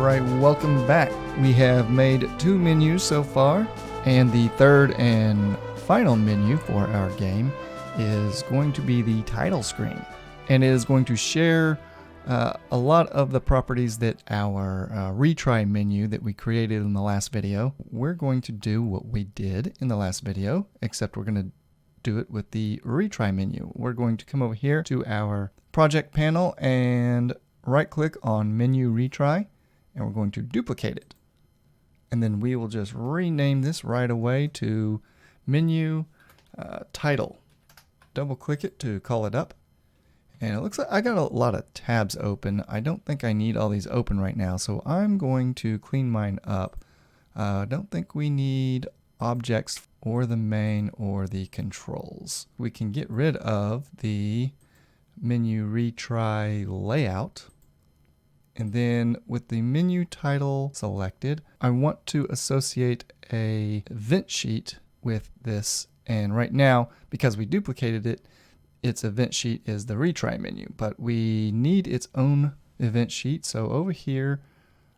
Alright, welcome back. We have made 2 menus so far, and the third and final menu for our game is going to be the title screen. And it is going to share a lot of the properties that our retry menu that we created in the last video. We're going to do what we did in the last video, except we're going to do it with the retry menu. We're going to come over here to our project panel and right click on menu retry, and we're going to duplicate it. And then we will just rename this right away to menu title. Double click it to call it up. And it looks like I got a lot of tabs open. I don't think I need all these open right now, so I'm going to clean mine up. I don't think we need objects or the main or the controls. We can get rid of the menu retry layout. And then with the menu title selected, I want to associate a event sheet with this. And right now, because we duplicated it, its event sheet is the retry menu, but we need its own event sheet. So over here,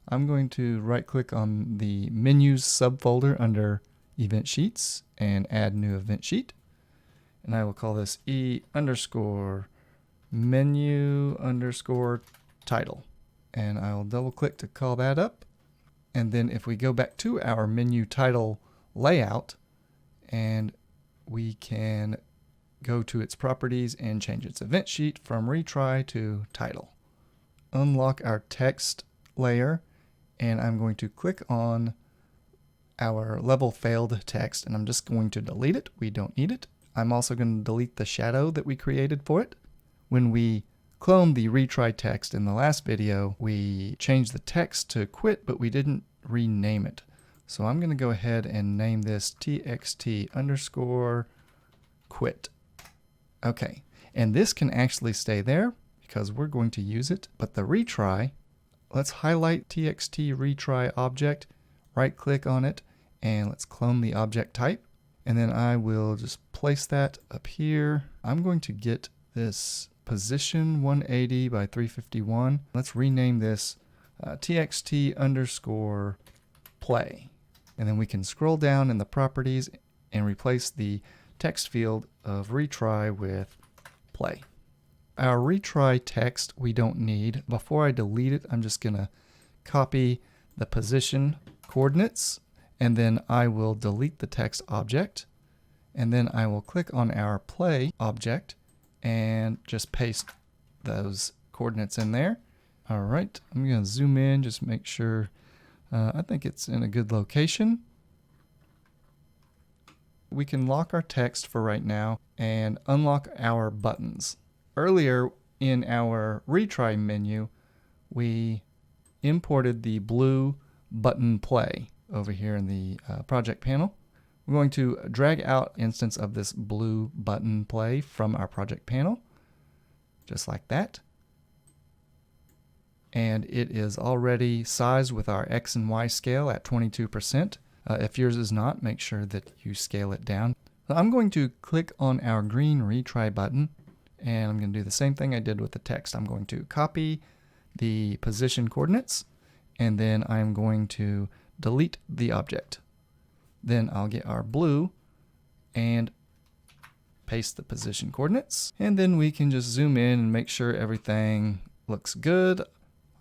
I'm going to right click on the menus subfolder under event sheets and add new event sheet. And I will call this E_menu_title. And I'll double click to call that up. And then if we go back to our menu title layout, and we can go to its properties and change its event sheet from retry to title. Unlock our text layer, and I'm going to click on our level failed text, and I'm just going to delete it. We don't need it. I'm also going to delete the shadow that we created for it. When we cloned the retry text in the last video, we changed the text to quit, but we didn't rename it. So I'm going to go ahead and name this txt_quit. Okay, and this can actually stay there because we're going to use it, but the retry, let's highlight txt retry object, right click on it, and let's clone the object type. And then I will just place that up here. I'm going to get this position 180 by 351. Let's rename this txt_play. And then we can scroll down in the properties and replace the text field of retry with play. Our retry text we don't need. Before I delete it, I'm just gonna copy the position coordinates, and then I will delete the text object, and then I will click on our play object and just paste those coordinates in there. All right, I'm gonna zoom in, just make sure I think it's in a good location. We can lock our text for right now and unlock our buttons. Earlier in our retry menu, we imported the blue button play over here in the project panel. We're going to drag out an instance of this blue button play from our project panel, just like that. And it is already sized with our X and Y scale at 22%. If yours is not, make sure that you scale it down. So I'm going to click on our green retry button, and I'm going to do the same thing I did with the text. I'm going to copy the position coordinates, and then I'm going to delete the object. Then I'll get our blue and paste the position coordinates, and then we can just zoom in and make sure everything looks good.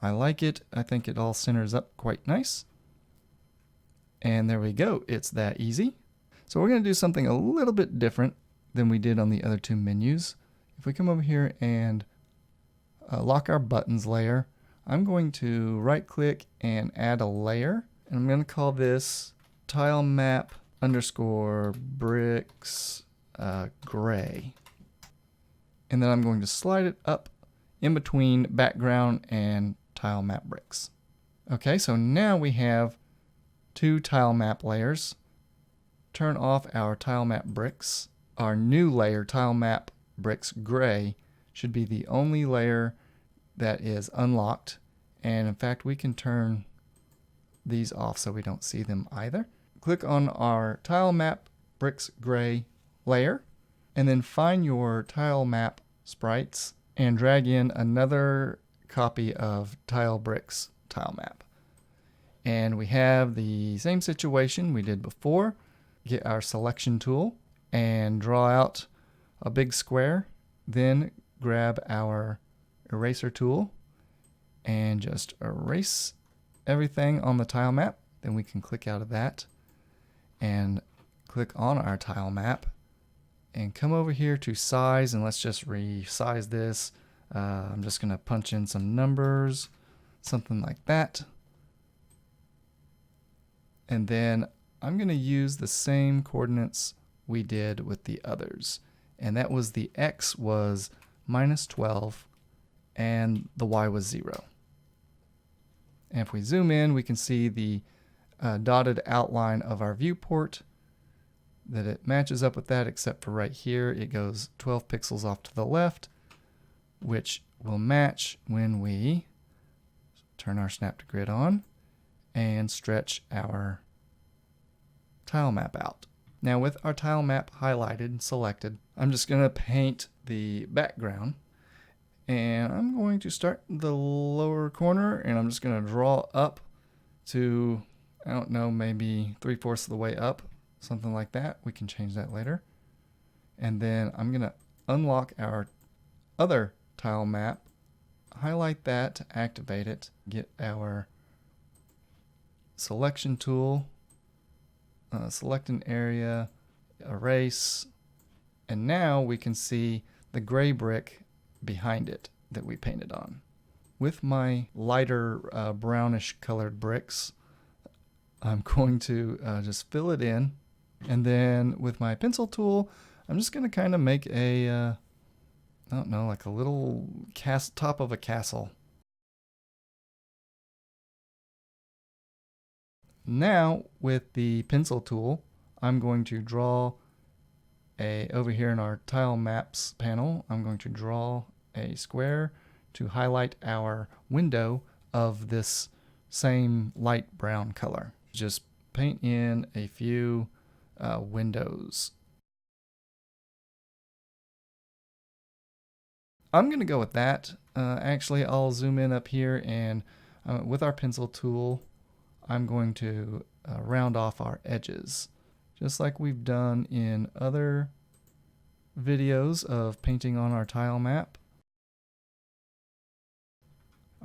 I like it. I think it all centers up quite nice. And there we go. It's that easy. So we're going to do something a little bit different than we did on the other 2 menus. If we come over here and lock our buttons layer, I'm going to right click and add a layer. And I'm going to call this tile map _bricks gray. And then I'm going to slide it up in between background and tile map bricks. Okay, so now we have 2 tile map layers. Turn off our tile map bricks. Our new layer, tile map bricks gray, should be the only layer that is unlocked. And in fact, we can turn these off so we don't see them either. Click on our tile map bricks gray layer, and then find your tile map sprites and drag in another copy of tile bricks tile map. And we have the same situation we did before. Get our selection tool and draw out a big square. Then grab our eraser tool and just erase everything on the tile map. Then we can click out of that and click on our tile map and come over here to size, and let's just resize this. I'm just going to punch in some numbers, something like that. And then I'm going to use the same coordinates we did with the others. And that was the X was -12 and the Y was 0. And if we zoom in, we can see the dotted outline of our viewport, that it matches up with that, except for right here, it goes 12 pixels off to the left, which will match when we turn our snap to grid on and stretch our tile map out. Now with our tile map highlighted and selected, I'm just going to paint the background, and I'm going to start in the lower corner, and I'm just going to draw up to, I don't know, maybe 3/4 of the way up, something like that. We can change that later. And then I'm going to unlock our other tile map, highlight that, activate it, get our selection tool, select an area, erase, and now we can see the gray brick behind it that we painted on. With my lighter brownish colored bricks, I'm going to just fill it in, and then with my pencil tool, I'm just going to kind of make a, I don't know, like a little top of a castle. Now with the pencil tool, I'm going to draw over here in our tile maps panel, I'm going to draw a square to highlight our window of this same light brown color. Just paint in a few windows. I'm going to go with that. Actually, I'll zoom in up here, and with our pencil tool, I'm going to round off our edges, just like we've done in other videos of painting on our tile map.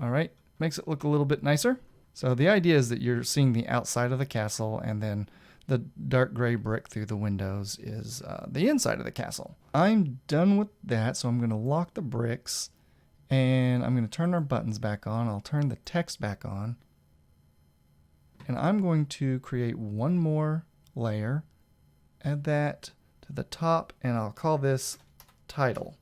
Alright, makes it look a little bit nicer. So the idea is that you're seeing the outside of the castle, and then the dark gray brick through the windows is the inside of the castle. I'm done with that, so I'm going to lock the bricks, and I'm going to turn our buttons back on. I'll turn the text back on. And I'm going to create one more layer, add that to the top, and I'll call this title.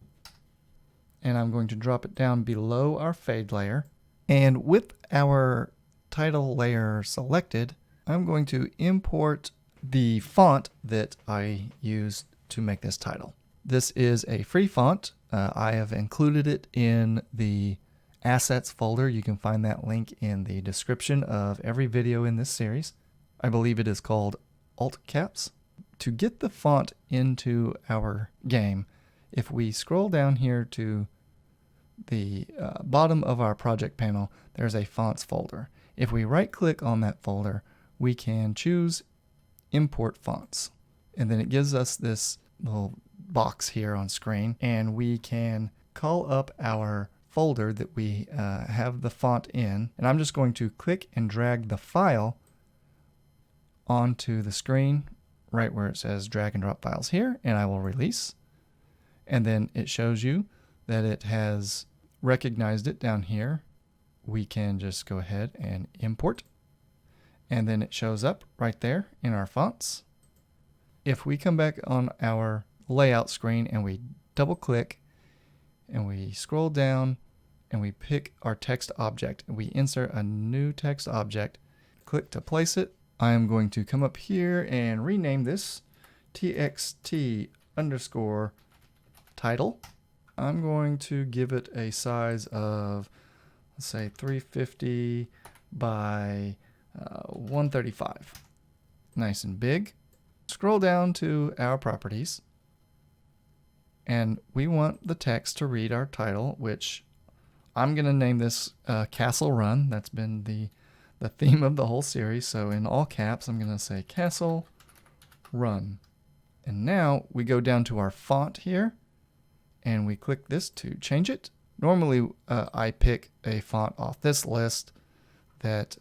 And I'm going to drop it down below our fade layer. And with our title layer selected, I'm going to import the font that I used to make this title. This is a free font. I have included it in the assets folder. You can find that link in the description of every video in this series. I believe it is called Alt Caps. To get the font into our game, if we scroll down here to the bottom of our project panel, there's a fonts folder. If we right click on that folder, we can choose import fonts, and then it gives us this little box here on screen, and we can call up our folder that we have the font in, and I'm just going to click and drag the file onto the screen right where it says drag and drop files here, and I will release, and then it shows you that it has recognized it down here. We can just go ahead and import, and then it shows up right there in our fonts. If we come back on our layout screen and we double click and we scroll down and we pick our text object and we insert a new text object, click to place it. I am going to come up here and rename this txt_title. I'm going to give it a size of, let's say, 350 by 135. Nice and big. Scroll down to our properties, and we want the text to read our title, which I'm going to name this Castle Run. That's been the the theme of the whole series. So in all caps, I'm going to say Castle Run. And now we go down to our font here and we click this to change it. Normally I pick a font off this list that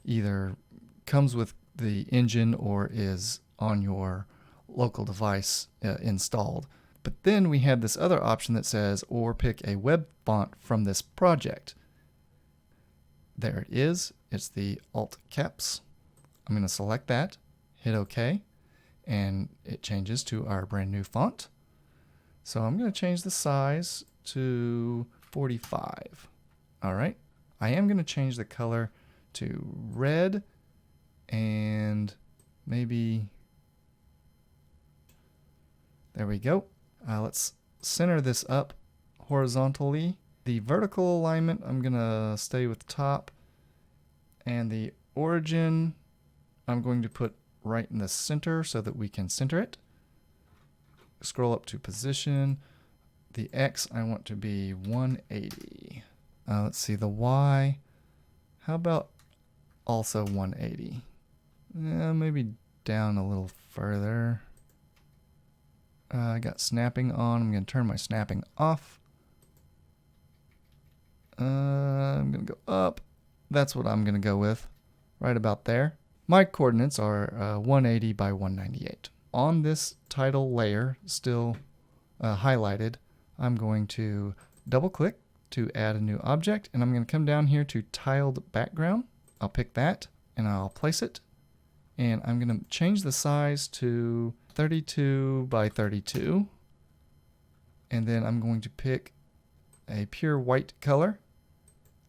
either comes with the engine or is on your local device installed. But then we have this other option that says, or pick a web font from this project. There it is. It's the Alt caps. I'm going to select that, hit OK, and it changes to our brand new font. So I'm going to change the size to 45. All right. I am going to change the color to red and maybe, there we go. Let's center this up horizontally. The vertical alignment, I'm going to stay with top. And the origin, I'm going to put right in the center so that we can center it. Scroll up to position. The X, I want to be 180. Let's see, the Y, how about also 180? Maybe down a little further. I got snapping on. I'm going to turn my snapping off. I'm going to go up. That's what I'm going to go with, right about there. My coordinates are 180 by 198. On this title layer, still highlighted, I'm going to double click to add a new object, and I'm going to come down here to tiled background. I'll pick that and I'll place it, and I'm going to change the size to 32 by 32, and then I'm going to pick a pure white color,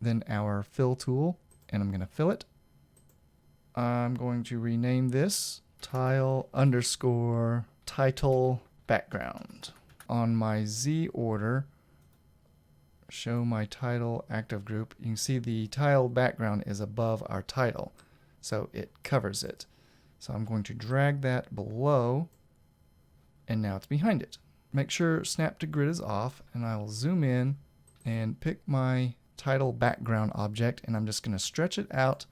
then our fill tool, and I'm going to fill it. I'm going to rename this tile underscore title background. On my Z order, show my title active group, you can see the tile background is above our title, so it covers it. So I'm going to drag that below, and now it's behind it. Make sure snap to grid is off, and I will zoom in and pick my title background object, and I'm just going to stretch it out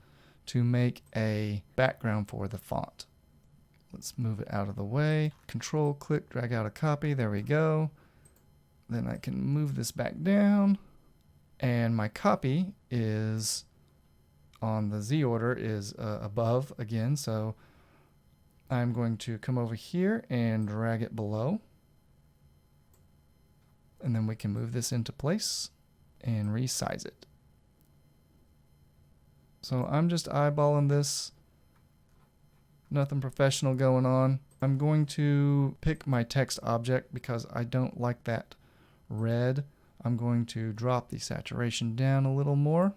to make a background for the font. Let's move it out of the way. Control click, drag out a copy. There we go. Then I can move this back down, and my copy is on the Z order is above again, so I'm going to come over here and drag it below, and then we can move this into place and resize it. So I'm just eyeballing this, nothing professional going on. I'm going to pick my text object because I don't like that red. I'm going to drop the saturation down a little more,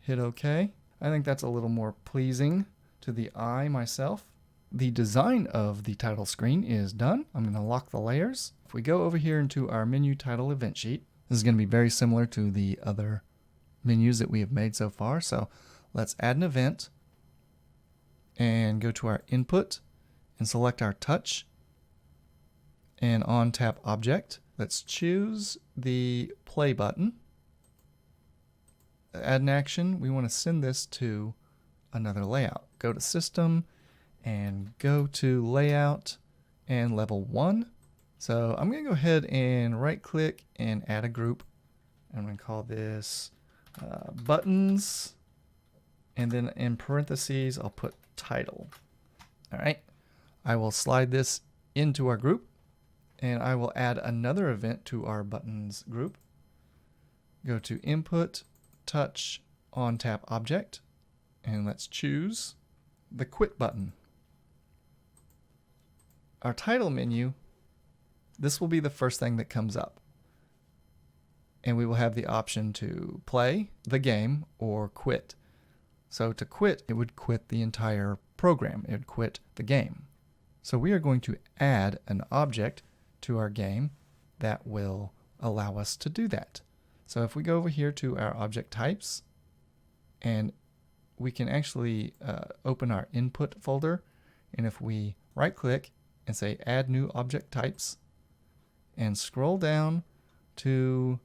hit OK. I think that's a little more pleasing to the eye myself. The design of the title screen is done. I'm going to lock the layers. If we go over here into our menu title event sheet, this is going to be very similar to the other menus that we have made so far. So let's add an event and go to our input and select our touch and on tap object. Let's choose the play button. Add an action. We want to send this to another layout. Go to system and go to layout and level 1. So I'm going to go ahead and right click and add a group. I'm going to call this buttons, and then in parentheses I'll put title. All right, I will slide this into our group, and I will add another event to our buttons group. Go to input, touch, on tap object, and let's choose the quit button. Our title menu, this will be the first thing that comes up, and we will have the option to play the game or quit. So to quit, it would quit the entire program. It would quit the game. So we are going to add an object to our game that will allow us to do that. So if we go over here to our object types, and we can actually open our input folder, and if we right click and say add new object types and scroll down to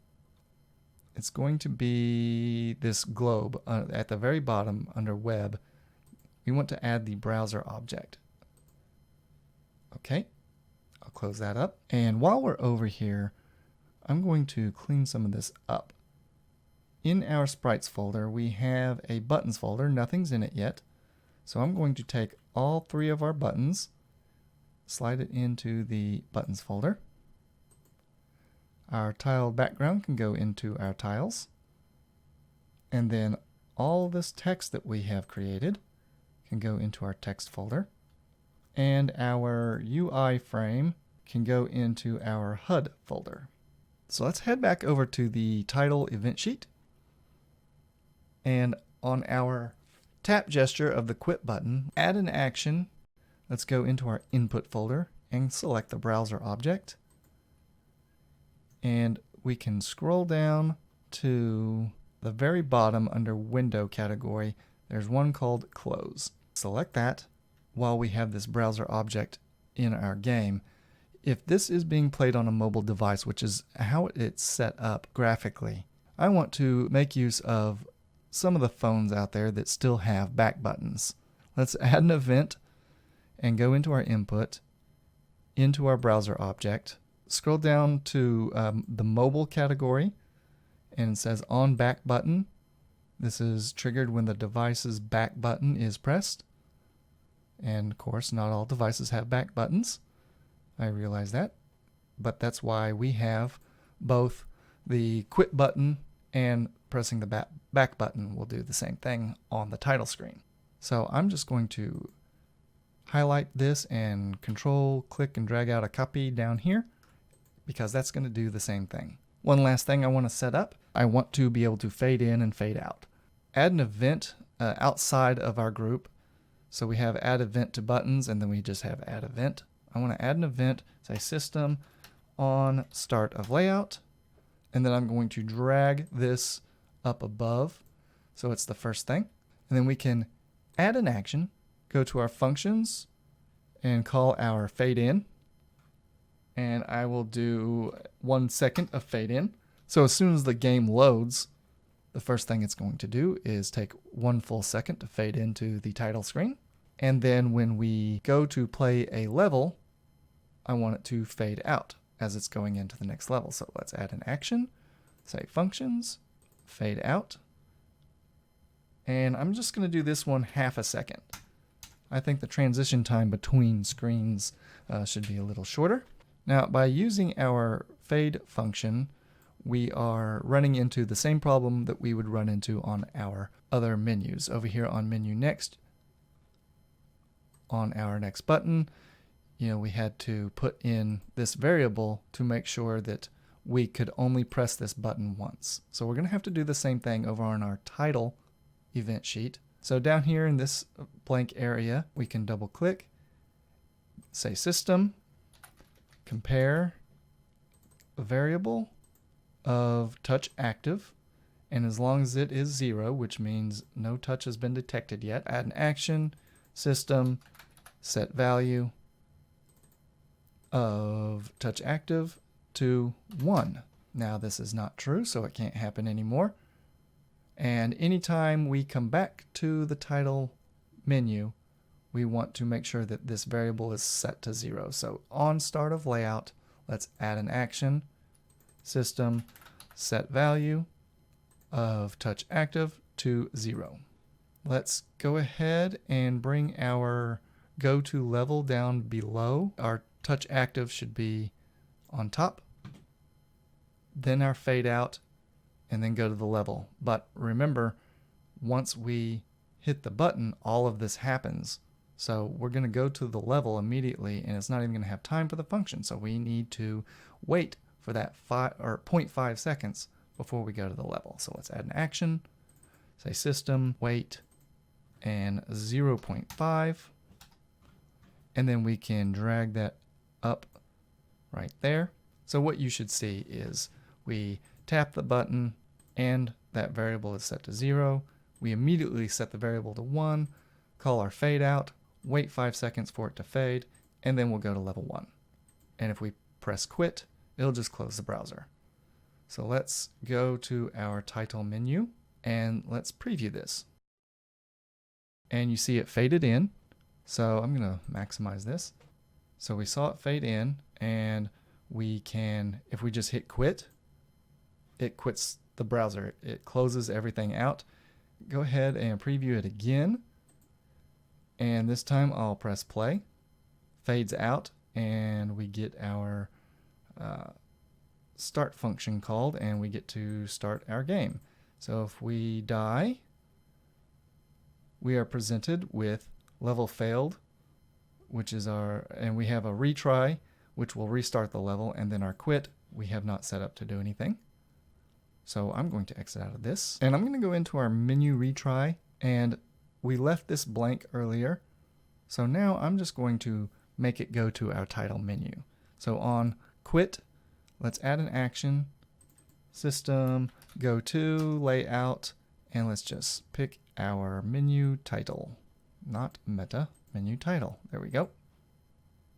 It's going to be this globe at the very bottom under web. We want to add the browser object. Okay, I'll close that up. And while we're over here, I'm going to clean some of this up. In our sprites folder, we have a buttons folder. Nothing's in it yet. So I'm going to take all 3 of our buttons, slide it into the buttons folder. Our tile background can go into our tiles. And then all this text that we have created can go into our text folder. And our UI frame can go into our HUD folder. So let's head back over to the title event sheet. And on our tap gesture of the quit button, add an action. Let's go into our input folder and select the browser object. And we can scroll down to the very bottom under window category. There's one called close. Select that while we have this browser object in our game. If this is being played on a mobile device, which is how it's set up graphically, I want to make use of some of the phones out there that still have back buttons. Let's add an event and go into our input, into our browser object. Scroll down to the mobile category, and it says on back button. This is triggered when the device's back button is pressed. And of course, not all devices have back buttons. I realize that, but that's why we have both the quit button and pressing the back button will do the same thing on the title screen. So I'm just going to highlight this and control click and drag out a copy down here, because that's going to do the same thing. One last thing I want to set up. I want to be able to fade in and fade out. Add an event outside of our group. So we have add event to buttons, and then we just have add event. I want to add an event, say system on start of layout, and then I'm going to drag this up above so it's the first thing. And then we can add an action, go to our functions, and call our fade in. And I will do 1 second of fade in. So as soon as the game loads, the first thing it's going to do is take 1 full second to fade into the title screen. And then when we go to play a level, I want it to fade out as it's going into the next level. So let's add an action, say functions, fade out. And I'm just going to do this one half a second. I think the transition time between screens should be a little shorter. Now, by using our fade function, we are running into the same problem that we would run into on our other menus. Over here on menu next, on our next button, we had to put in this variable to make sure that we could only press this button once. So we're going to have to do the same thing over on our title event sheet. So down here in this blank area, we can double click, say system, compare a variable of touch active, and as long as it is 0, which means no touch has been detected yet, add an action, system, set value of touch active to 1. Now this is not true, so it can't happen anymore. And anytime we come back to the title menu, we want to make sure that this variable is set to 0. So on start of layout, let's add an action, system, set value of touch active to 0. Let's go ahead and bring our go to level down below. Our touch active should be on top, then our fade out, and then go to the level. But remember, once we hit the button, all of this happens. So we're going to go to the level immediately, and it's not even going to have time for the function. So we need to wait for that 0.5 seconds before we go to the level. So let's add an action, say system, wait, and 0.5. And then we can drag that up right there. So what you should see is we tap the button and that variable is set to 0. We immediately set the variable to 1, call our fade out, wait 5 seconds for it to fade, and then we'll go to level 1. And if we press quit, it'll just close the browser. So let's go to our title menu and let's preview this. And you see it faded in. So I'm going to maximize this. So we saw it fade in, and we can, if we just hit quit, it quits the browser. It closes everything out. Go ahead and preview it again. And this time I'll press play. Fades out, and we get our start function called, and we get to start our game. So if we die, we are presented with level failed, which is and we have a retry, which will restart the level, and then our quit, we have not set up to do anything. So I'm going to exit out of this, and I'm going to go into our menu retry, and we left this blank earlier. So now I'm just going to make it go to our title menu. So on quit, let's add an action, system, go to, layout, and let's just pick our menu title, not meta, menu title. There we go.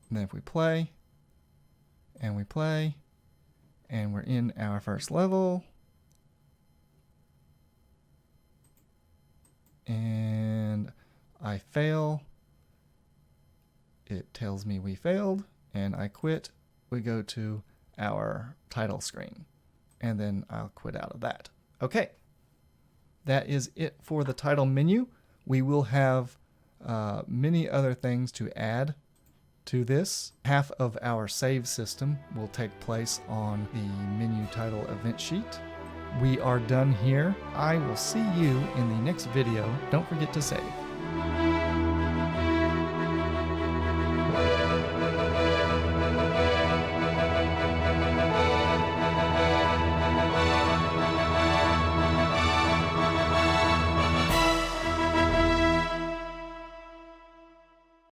And then if we play, and we play, and we're in our first level, and I fail, it tells me we failed, and I quit, we go to our title screen, and then I'll quit out of that. Okay, that is it for the title menu. We will have many other things to add to this. Half of our save system will take place on the menu title event sheet. We are done here. I will see you in the next video. Don't forget to save.